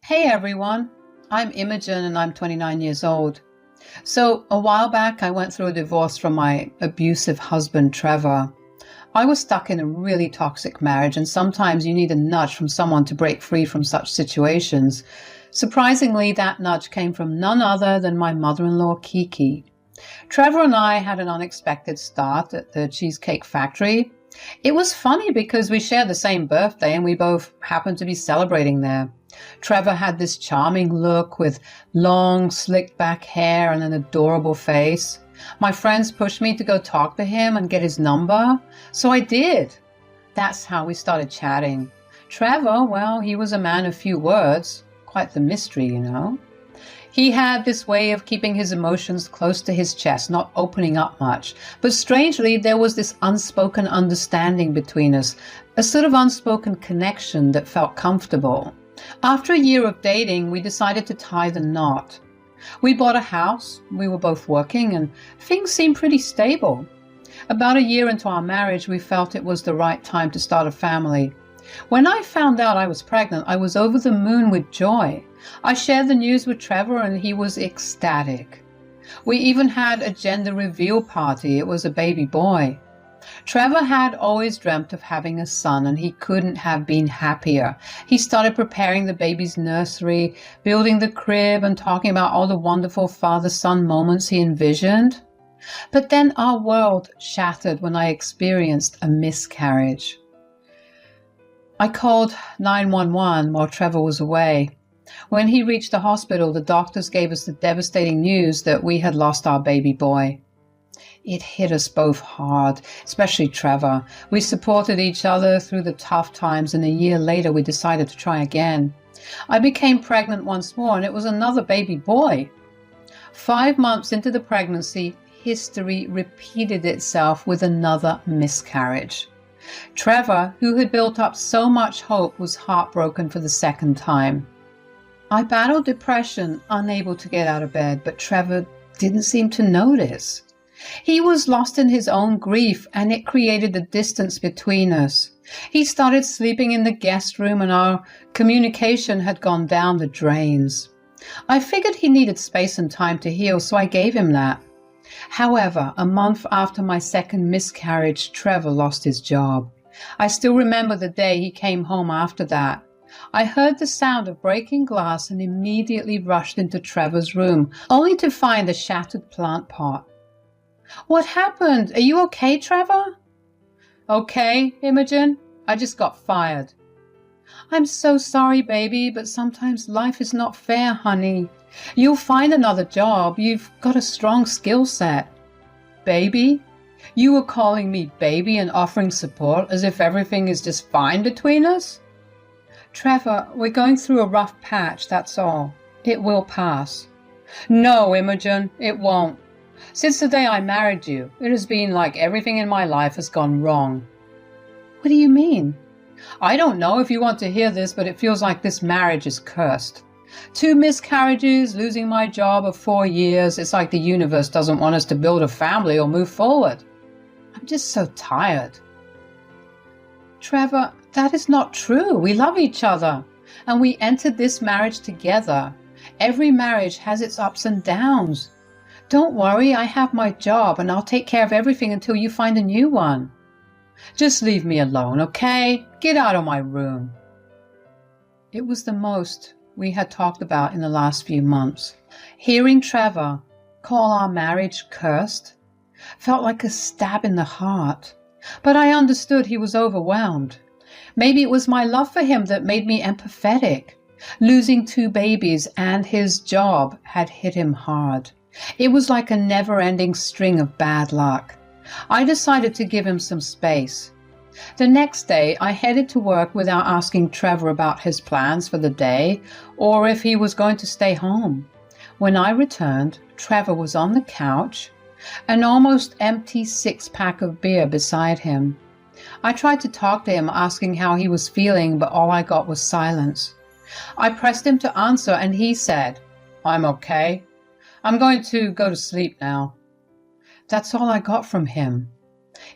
Hey everyone, I'm Imogen and I'm 29 years old. So a while back I went through a divorce from my abusive husband Trevor. I was stuck in a really toxic marriage and sometimes you need a nudge from someone to break free from such situations. Surprisingly, that nudge came from none other than my mother-in-law Kiki. Trevor and I had an unexpected start at the Cheesecake Factory. It was funny because we shared the same birthday and we both happened to be celebrating there. Trevor had this charming look with long, slicked back hair and an adorable face. My friends pushed me to go talk to him and get his number, so I did. That's how we started chatting. Trevor, well, he was a man of few words. Quite the mystery, you know. He had this way of keeping his emotions close to his chest, not opening up much. But strangely, there was this unspoken understanding between us, a sort of unspoken connection that felt comfortable. After a year of dating, we decided to tie the knot. We bought a house, we were both working, and things seemed pretty stable. About a year into our marriage, we felt it was the right time to start a family. When I found out I was pregnant, I was over the moon with joy. I shared the news with Trevor and he was ecstatic. We even had a gender reveal party. It was a baby boy. Trevor had always dreamt of having a son and he couldn't have been happier. He started preparing the baby's nursery, building the crib and talking about all the wonderful father-son moments he envisioned. But then our world shattered when I experienced a miscarriage. I called 911 while Trevor was away. When he reached the hospital, the doctors gave us the devastating news that we had lost our baby boy. It hit us both hard, especially Trevor. We supported each other through the tough times, and a year later we decided to try again. I became pregnant once more, and it was another baby boy. 5 months into the pregnancy, history repeated itself with another miscarriage. Trevor, who had built up so much hope, was heartbroken for the second time. I battled depression, unable to get out of bed, but Trevor didn't seem to notice. He was lost in his own grief, and it created a distance between us. He started sleeping in the guest room, and our communication had gone down the drains. I figured he needed space and time to heal, so I gave him that. However, a month after my second miscarriage, Trevor lost his job. I still remember the day he came home after that. I heard the sound of breaking glass and immediately rushed into Trevor's room, only to find a shattered plant pot. "What happened? Are you okay, Trevor?" "Okay, Imogen. I just got fired." "I'm so sorry, baby, but sometimes life is not fair, honey. You'll find another job. You've got a strong skill set." "Baby? You were calling me baby and offering support as if everything is just fine between us?" "Trevor, we're going through a rough patch, that's all. It will pass." "No, Imogen, it won't. Since the day I married you, it has been like everything in my life has gone wrong." "What do you mean?" "I don't know if you want to hear this, but it feels like this marriage is cursed. 2 miscarriages, losing my job of 4 years. It's like the universe doesn't want us to build a family or move forward. I'm just so tired." "Trevor, that is not true. We love each other, and we entered this marriage together. Every marriage has its ups and downs. Don't worry, I have my job, and I'll take care of everything until you find a new one. Just leave me alone, okay? Get out of my room." It was the most we had talked about in the last few months. Hearing Trevor call our marriage cursed felt like a stab in the heart. But I understood he was overwhelmed. Maybe it was my love for him that made me empathetic. Losing 2 babies and his job had hit him hard. It was like a never-ending string of bad luck. I decided to give him some space. The next day, I headed to work without asking Trevor about his plans for the day or if he was going to stay home. When I returned, Trevor was on the couch, an almost empty 6-pack of beer beside him. I tried to talk to him, asking how he was feeling, but all I got was silence. I pressed him to answer, and he said, "I'm okay. I'm going to go to sleep now." That's all I got from him.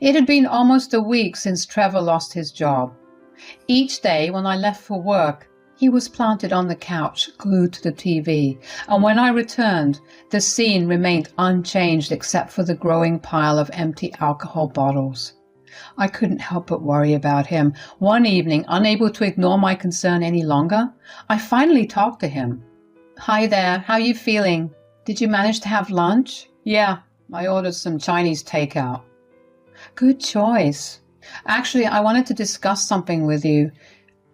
It had been almost a week since Trevor lost his job. Each day when I left for work, He was planted on the couch, glued to the TV, and when I returned, the scene remained unchanged except for the growing pile of empty alcohol bottles. I couldn't help but worry about him. One evening, unable to ignore my concern any longer, I finally talked to him. "Hi there, how you feeling? Did you manage to have lunch?" "Yeah, I ordered some Chinese takeout." "Good choice. Actually, I wanted to discuss something with you.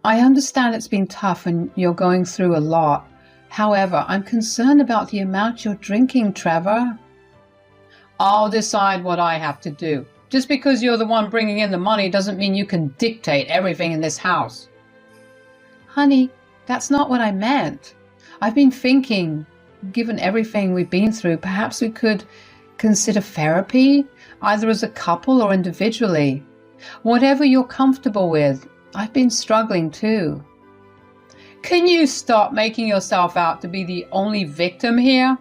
I understand it's been tough and you're going through a lot. However, I'm concerned about the amount you're drinking, Trevor." "I'll decide what I have to do. Just because you're the one bringing in the money doesn't mean you can dictate everything in this house." "Honey, that's not what I meant. I've been thinking, given everything we've been through, perhaps we could consider therapy, either as a couple or individually. Whatever you're comfortable with. I've been struggling too." "Can you stop making yourself out to be the only victim here?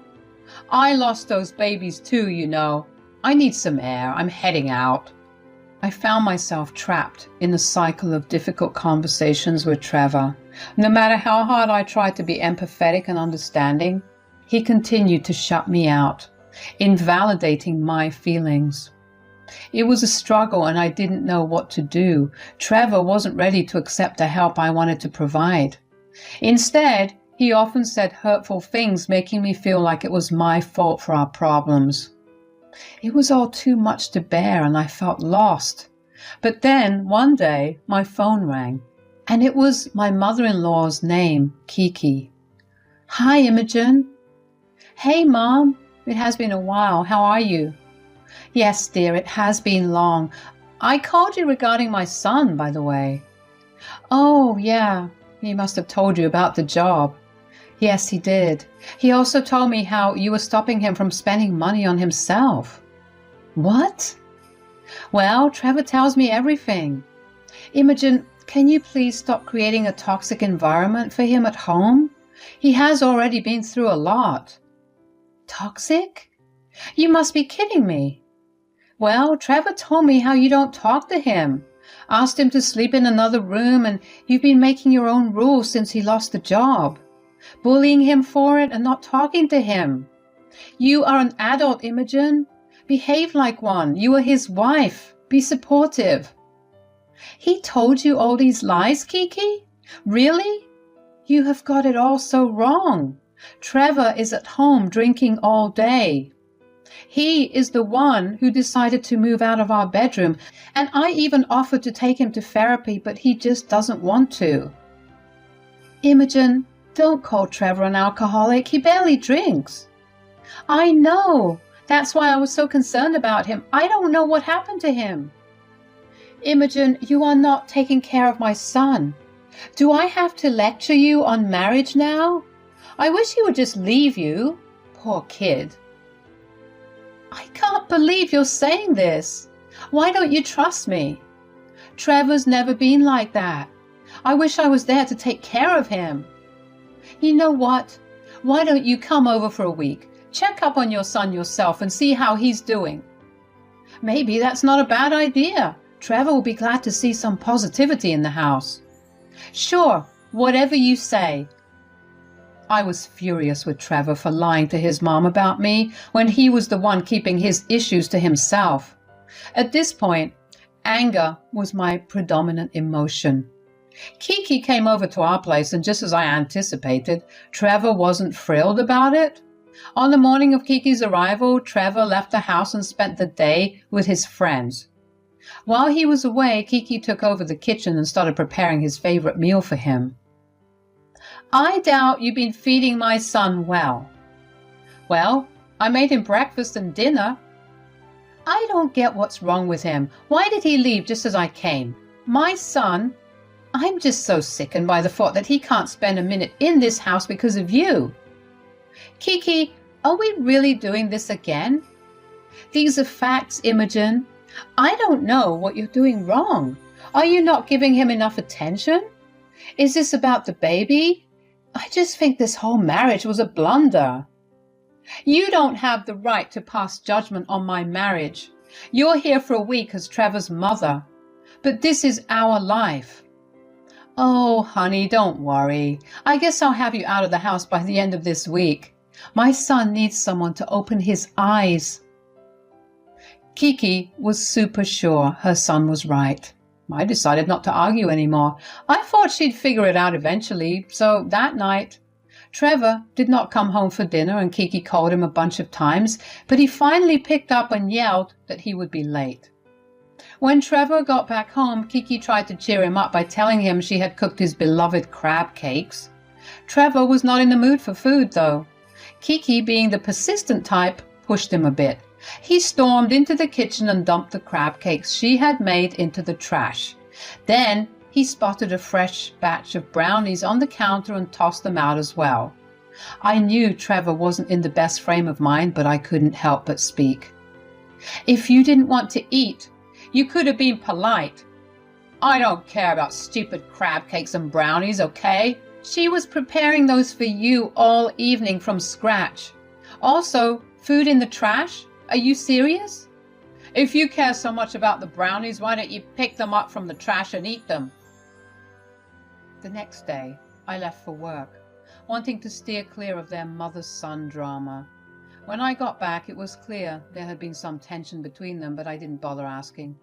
I lost those babies too, you know. I need some air. I'm heading out." I found myself trapped in a cycle of difficult conversations with Trevor. No matter how hard I tried to be empathetic and understanding, he continued to shut me out, invalidating my feelings. It was a struggle and I didn't know what to do. Trevor wasn't ready to accept the help I wanted to provide. Instead, he often said hurtful things, making me feel like it was my fault for our problems. It was all too much to bear and I felt lost. But then, one day, my phone rang, and it was my mother-in-law's name, Kiki. "Hi, Imogen." "Hey, Mom. It has been a while. How are you?" "Yes, dear, it has been long. I called you regarding my son, by the way." "Oh, yeah. He must have told you about the job." "Yes, he did. He also told me how you were stopping him from spending money on himself." "What?" "Well, Trevor tells me everything. Imogen, can you please stop creating a toxic environment for him at home? He has already been through a lot." "Toxic? You must be kidding me." "Well, Trevor told me how you don't talk to him. Asked him to sleep in another room, and you've been making your own rules since he lost the job. Bullying him for it and not talking to him. You are an adult, Imogen. Behave like one. You are his wife. Be supportive." "He told you all these lies, Kiki? Really? You have got it all so wrong. Trevor is at home drinking all day. He is the one who decided to move out of our bedroom, and I even offered to take him to therapy, but he just doesn't want to." "Imogen, don't call Trevor an alcoholic. He barely drinks." "I know. That's why I was so concerned about him. I don't know what happened to him." "Imogen, you are not taking care of my son. Do I have to lecture you on marriage now? I wish he would just leave you. Poor kid." "I can't believe you're saying this. Why don't you trust me? Trevor's never been like that. I wish I was there to take care of him. You know what? Why don't you come over for a week? Check up on your son yourself and see how he's doing." "Maybe that's not a bad idea. Trevor will be glad to see some positivity in the house." "Sure, whatever you say." I was furious with Trevor for lying to his mom about me when he was the one keeping his issues to himself. At this point, anger was my predominant emotion. Kiki came over to our place, and just as I anticipated, Trevor wasn't thrilled about it. On the morning of Kiki's arrival, Trevor left the house and spent the day with his friends. While he was away, Kiki took over the kitchen and started preparing his favorite meal for him. "I doubt you've been feeding my son well." "Well, I made him breakfast and dinner." "I don't get what's wrong with him. Why did he leave just as I came? My son, I'm just so sickened by the thought that he can't spend a minute in this house because of you." "Kiki, are we really doing this again? These are facts, Imogen. I don't know what you're doing wrong. Are you not giving him enough attention? Is this about the baby? I just think this whole marriage was a blunder." "You don't have the right to pass judgment on my marriage. You're here for a week as Trevor's mother. But this is our life. Oh, honey, don't worry. I guess I'll have you out of the house by the end of this week. My son needs someone to open his eyes. Kiki was super sure her son was right. I decided not to argue anymore. I thought she'd figure it out eventually, so that night, Trevor did not come home for dinner and Kiki called him a bunch of times, but he finally picked up and yelled that he would be late. When Trevor got back home, Kiki tried to cheer him up by telling him she had cooked his beloved crab cakes. Trevor was not in the mood for food, though. Kiki, being the persistent type, pushed him a bit. He stormed into the kitchen and dumped the crab cakes she had made into the trash. Then he spotted a fresh batch of brownies on the counter and tossed them out as well. I knew Trevor wasn't in the best frame of mind, but I couldn't help but speak. If you didn't want to eat, you could have been polite. I don't care about stupid crab cakes and brownies, okay? She was preparing those for you all evening from scratch. Also, food in the trash? Are you serious? If you care so much about the brownies, why don't you pick them up from the trash and eat them? The next day, I left for work, wanting to steer clear of their mother-son drama. When I got back, it was clear there had been some tension between them, but I didn't bother asking.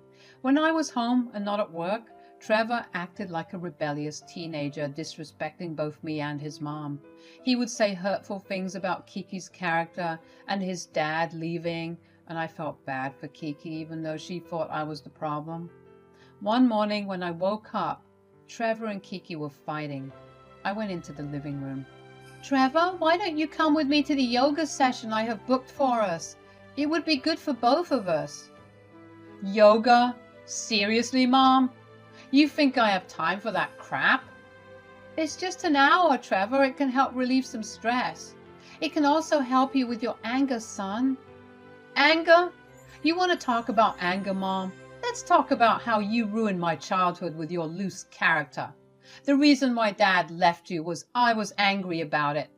When I was home and not at work, Trevor acted like a rebellious teenager, disrespecting both me and his mom. He would say hurtful things about Kiki's character and his dad leaving, and I felt bad for Kiki, even though she thought I was the problem. One morning when I woke up, Trevor and Kiki were fighting. I went into the living room. Trevor, why don't you come with me to the yoga session I have booked for us? It would be good for both of us. Yoga? Seriously, Mom? You think I have time for that crap? It's just an hour, Trevor. It can help relieve some stress. It can also help you with your anger, son. Anger? You want to talk about anger, Mom? Let's talk about how you ruined my childhood with your loose character. The reason my dad left you was I was angry about it.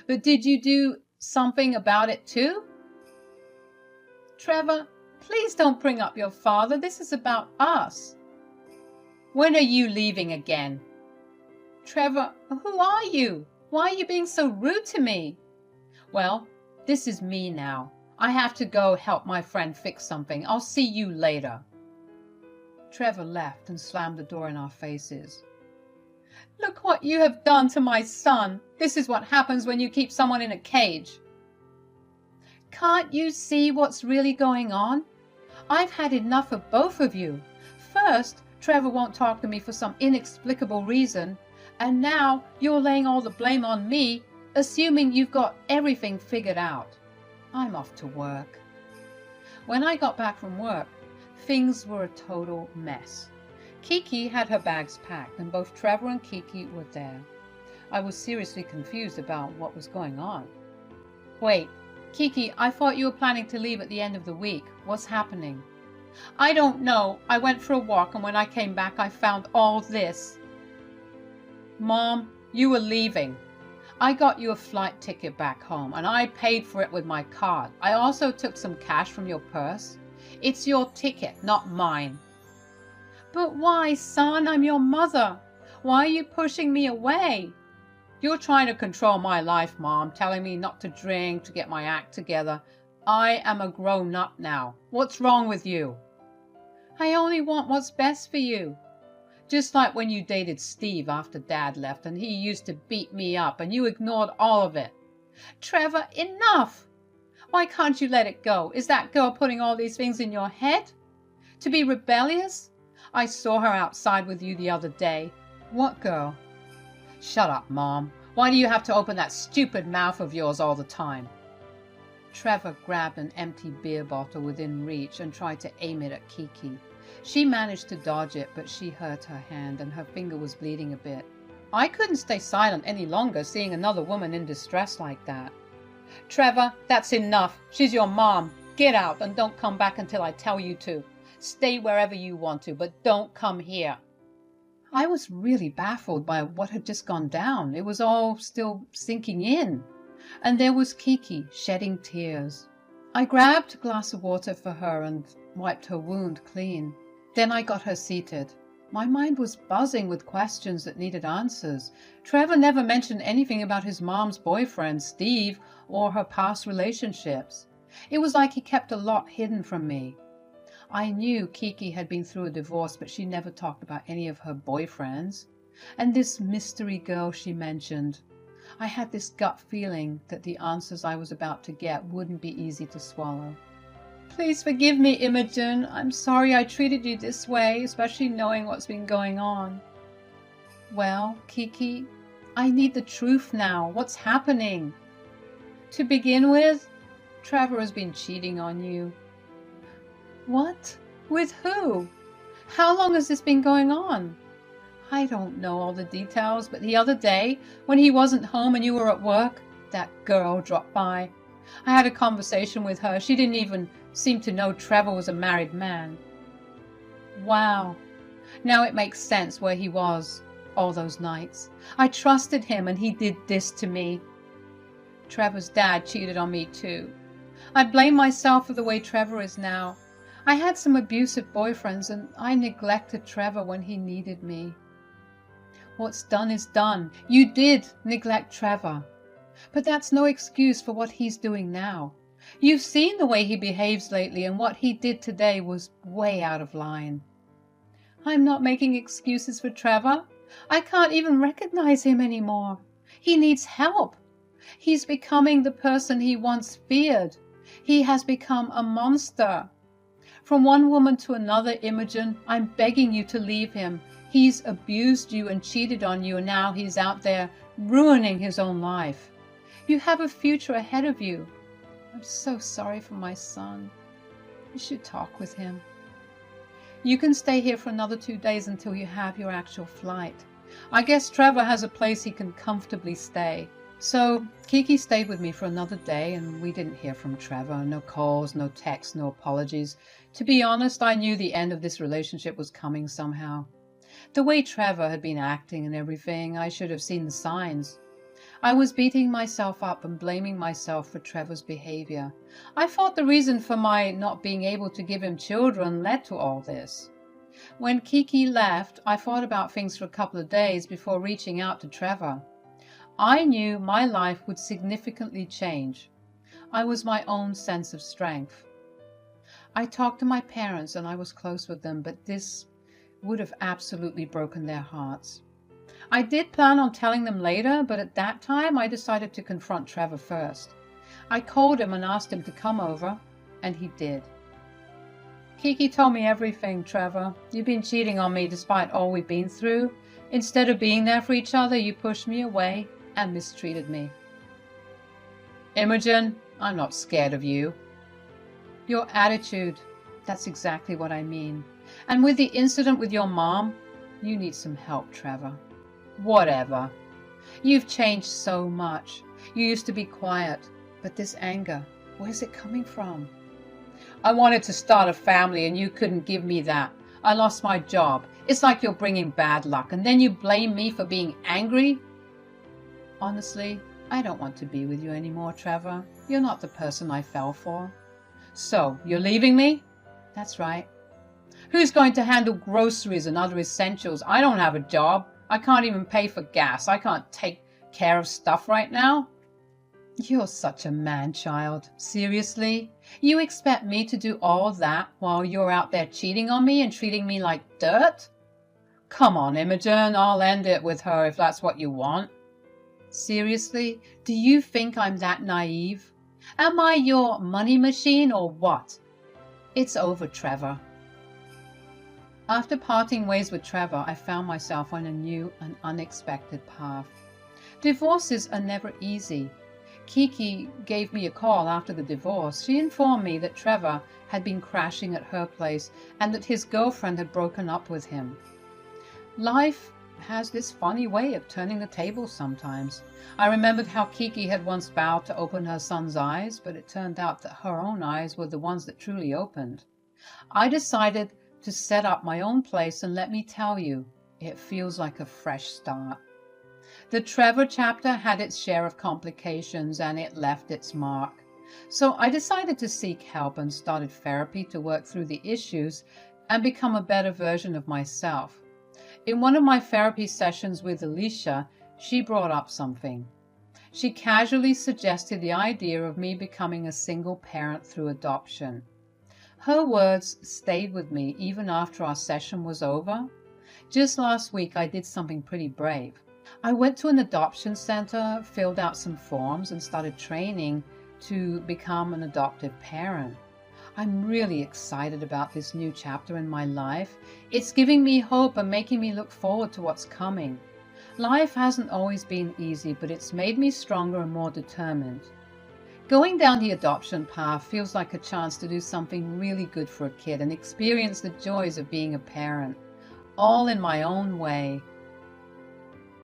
But did you do something about it too? Trevor, please don't bring up your father. This is about us. When are you leaving again? Trevor, who are you? Why are you being so rude to me? Well, this is me now. I have to go help my friend fix something. I'll see you later. Trevor left and slammed the door in our faces. Look what you have done to my son. This is what happens when you keep someone in a cage. Can't you see what's really going on? I've had enough of both of you. First, Trevor won't talk to me for some inexplicable reason, and now you're laying all the blame on me, assuming you've got everything figured out. I'm off to work. When I got back from work, things were a total mess. Kiki had her bags packed, and both Trevor and Kiki were there. I was seriously confused about what was going on. Wait, Kiki, I thought you were planning to leave at the end of the week. What's happening? I don't know. I went for a walk, and when I came back, I found all this. Mom, you were leaving. I got you a flight ticket back home, and I paid for it with my card. I also took some cash from your purse. It's your ticket, not mine. But why, son? I'm your mother. Why are you pushing me away? You're trying to control my life, Mom, telling me not to drink, to get my act together. I am a grown-up now. What's wrong with you? I only want what's best for you. Just like when you dated Steve after Dad left and he used to beat me up and you ignored all of it. Trevor, enough! Why can't you let it go? Is that girl putting all these things in your head? To be rebellious? I saw her outside with you the other day. What girl? Shut up, Mom. Why do you have to open that stupid mouth of yours all the time? Trevor grabbed an empty beer bottle within reach and tried to aim it at Kiki. She managed to dodge it, but she hurt her hand and her finger was bleeding a bit. I couldn't stay silent any longer seeing another woman in distress like that. Trevor, that's enough. She's your mom. Get out and don't come back until I tell you to. Stay wherever you want to, but don't come here. I was really baffled by what had just gone down. It was all still sinking in. And there was Kiki shedding tears. I grabbed a glass of water for her and wiped her wound clean. Then I got her seated. My mind was buzzing with questions that needed answers. Trevor never mentioned anything about his mom's boyfriend, Steve, or her past relationships. It was like he kept a lot hidden from me. I knew Kiki had been through a divorce, but she never talked about any of her boyfriends. And this mystery girl she mentioned. I had this gut feeling that the answers I was about to get wouldn't be easy to swallow. Please forgive me, Imogen. I'm sorry I treated you this way, especially knowing what's been going on. Well, Kiki, I need the truth now. What's happening? To begin with, Trevor has been cheating on you. What? With who? How long has this been going on? I don't know all the details, but the other day, when he wasn't home and you were at work, that girl dropped by. I had a conversation with her. She didn't even seem to know Trevor was a married man. Wow. Now it makes sense where he was all those nights. I trusted him and he did this to me. Trevor's dad cheated on me too. I blame myself for the way Trevor is now. I had some abusive boyfriends and I neglected Trevor when he needed me. What's done is done. You did neglect Trevor. But that's no excuse for what he's doing now. You've seen the way he behaves lately, and what he did today was way out of line. I'm not making excuses for Trevor. I can't even recognize him anymore. He needs help. He's becoming the person he once feared. He has become a monster. From one woman to another, Imogen, I'm begging you to leave him. He's abused you and cheated on you, and now he's out there ruining his own life. You have a future ahead of you. I'm so sorry for my son. You should talk with him. You can stay here for another 2 days until you have your actual flight. I guess Trevor has a place he can comfortably stay. So Kiki stayed with me for another day, and we didn't hear from Trevor. No calls, no texts, no apologies. To be honest, I knew the end of this relationship was coming somehow. The way Trevor had been acting and everything, I should have seen the signs. I was beating myself up and blaming myself for Trevor's behavior. I thought the reason for my not being able to give him children led to all this. When Kiki left, I thought about things for a couple of days before reaching out to Trevor. I knew my life would significantly change. I was my own sense of strength. I talked to my parents and I was close with them, but this would have absolutely broken their hearts. I did plan on telling them later, but at that time I decided to confront Trevor first. I called him and asked him to come over, and he did. Kiki told me everything, Trevor. You've been cheating on me despite all we've been through. Instead of being there for each other, you pushed me away and mistreated me. Imogen, I'm not scared of you. Your attitude, that's exactly what I mean. And with the incident with your mom, you need some help, Trevor. Whatever. You've changed so much. You used to be quiet, but this anger, where's it coming from? I wanted to start a family and you couldn't give me that. I lost my job. It's like you're bringing bad luck and then you blame me for being angry? Honestly, I don't want to be with you anymore, Trevor. You're not the person I fell for. So, you're leaving me? That's right. Who's going to handle groceries and other essentials? I don't have a job. I can't even pay for gas. I can't take care of stuff right now. You're such a man-child. Seriously? You expect me to do all that while you're out there cheating on me and treating me like dirt? Come on, Imogen. I'll end it with her if that's what you want. Seriously? Do you think I'm that naive? Am I your money machine or what? It's over, Trevor. After parting ways with Trevor, I found myself on a new and unexpected path. Divorces are never easy. Kiki gave me a call after the divorce. She informed me that Trevor had been crashing at her place and that his girlfriend had broken up with him. Life has this funny way of turning the tables sometimes. I remembered how Kiki had once vowed to open her son's eyes, but it turned out that her own eyes were the ones that truly opened. I decided to set up my own place, and let me tell you, it feels like a fresh start. The Trevor chapter had its share of complications and it left its mark. So I decided to seek help and started therapy to work through the issues and become a better version of myself. In one of my therapy sessions with Alicia, she brought up something. She casually suggested the idea of me becoming a single parent through adoption. Her words stayed with me even after our session was over. Just last week, I did something pretty brave. I went to an adoption center, filled out some forms, and started training to become an adoptive parent. I'm really excited about this new chapter in my life. It's giving me hope and making me look forward to what's coming. Life hasn't always been easy, but it's made me stronger and more determined. Going down the adoption path feels like a chance to do something really good for a kid and experience the joys of being a parent, all in my own way.